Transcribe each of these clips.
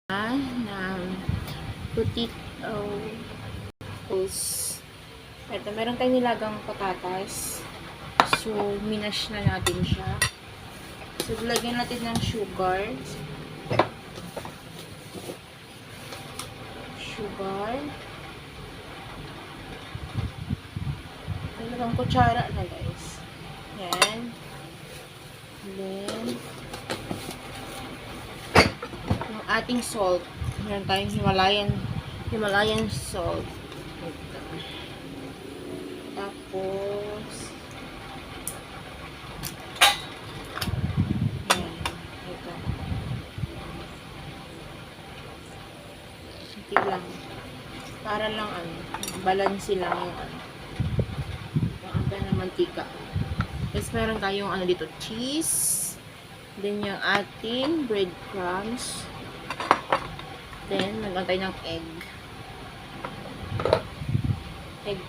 ng potatoes. Ito, meron tayong nilagang patatas. So, minash na natin siya. So, lagyan natin ng sugar. Dalawang kutsara na, guys. Yan. Then, yung ating salt. Meron tayong Himalayan salt. Tapos, yan. Ito. Hindi lang. Para lang, balance lang yung, yung aga ng mantika. Tapos, meron tayong, dito, cheese. Then, yung ating breadcrumbs. Then, nagantay ng egg. Egg.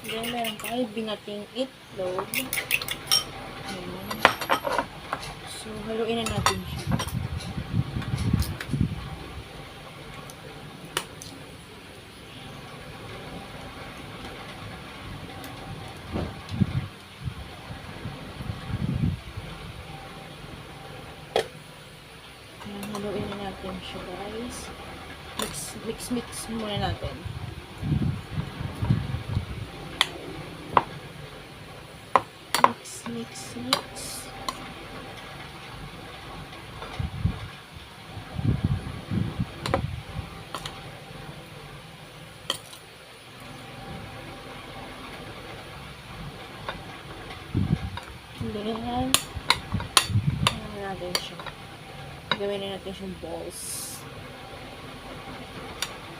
Then, meron tayo binating itlog. Ayan. So, haluin na natin siya. Ayan, haluin na natin siya, guys. Mix muna natin. Mix. Then, natin siya. Gawin na natin siyang balls.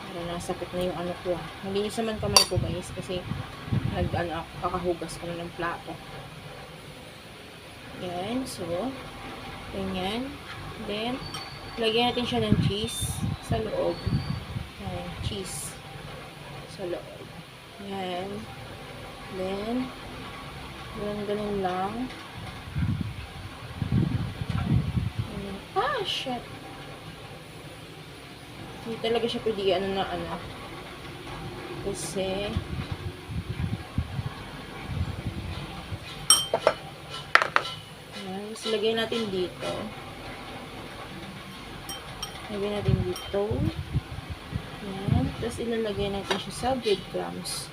Para nasakit na yung ko. Malinis naman kamay ko, guys, kasi kakahugas ko na ng plato. Yan, so, ganyan. Then, lagyan natin siya ng cheese sa loob. Yan, cheese sa loob. Yan. Then, ganun lang. Shit. Hindi talaga siya pwede kasi so, lagay natin dito. Yan. Tapos, ilalagay natin siya sa breadcrumbs.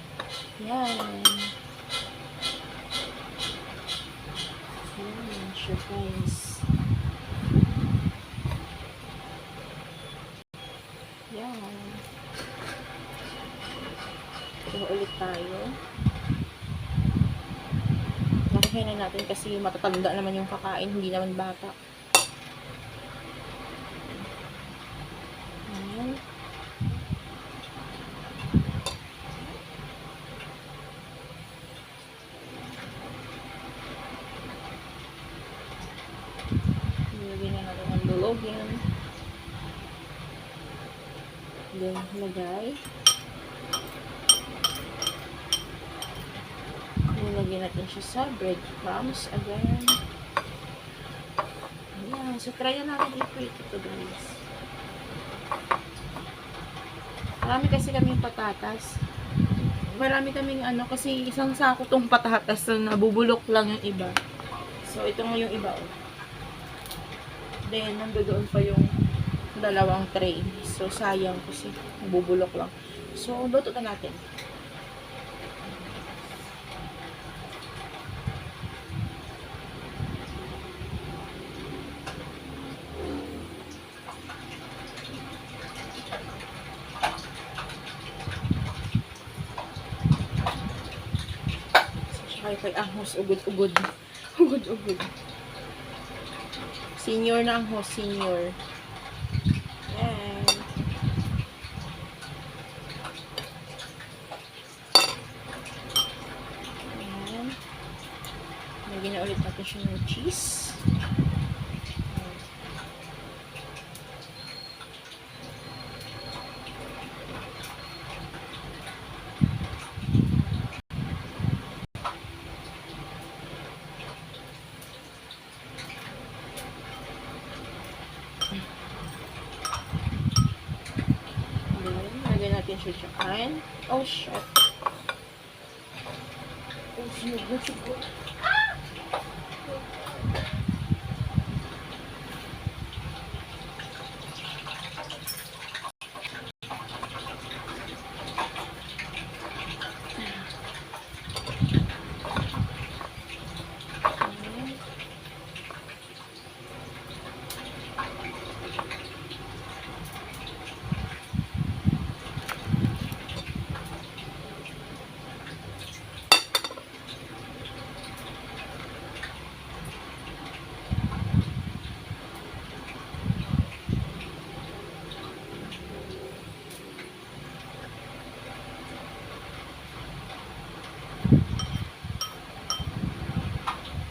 Yan. Yan siya, guys. Yan. So, ulit tayo. Nakuhin na natin kasi matatanda naman yung kakain, hindi naman bata. Ayan. Nilagyan na natin ang lulog yan. Then, lagay. Nilagyan natin siya sa breadcrumbs again. Ayan. So, try na natin i-prito ito, guys. Marami kasi kaming patatas. Marami kaming kasi isang sako tong patatas na nabubulok lang yung iba. So, ito nga yung iba, Then, nandoon pa yung dalawang tray. So, sayang kasi nabubulok lang. So, luto na natin. Kay ahos, ugod-ugod. Ugod-ugod. Senior na ang host, senior. Ayan. Ayan. Lagyan na ulit natin siya ng cheese. Lagyan natin siya dyan. Oh, shit. Oh, sinog na siguro.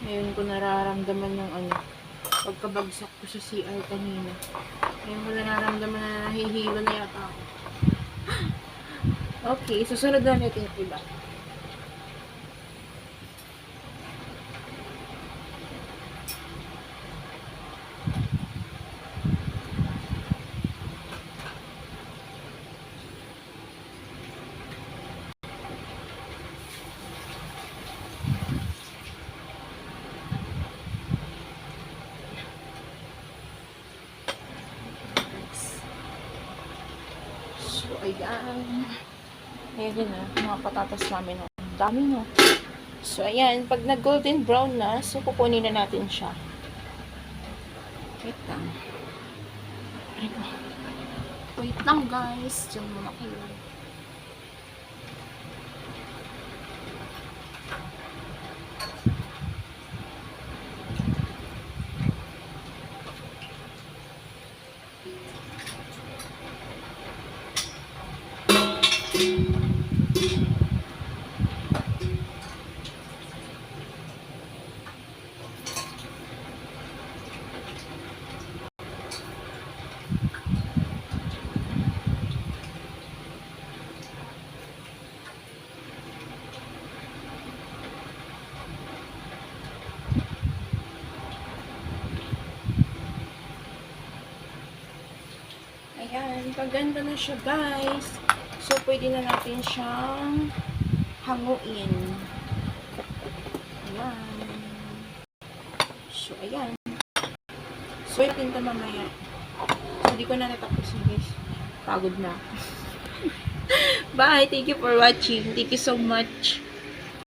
Ngayon ko nararamdaman yung pagkabagsak ko sa CR kanina. Ngayon ko nararamdaman na nahihilo na yata ako. Okay, susunod na natin yung iba. So, ayan. Ayan na, mga patatas namin. Ang dami no. So, ayan. Pag nag-golden brown na, so kukunin na natin siya. Wait lang. Wait lang guys. Diyan muna kayo. Ayan, paganda na siya guys. So, pwede na natin siyang hanguin. Ayan. So, ayan. So, natin ito mamaya. So, hindi ko na natapusin guys. Pagod na. Bye! Thank you for watching. Thank you so much.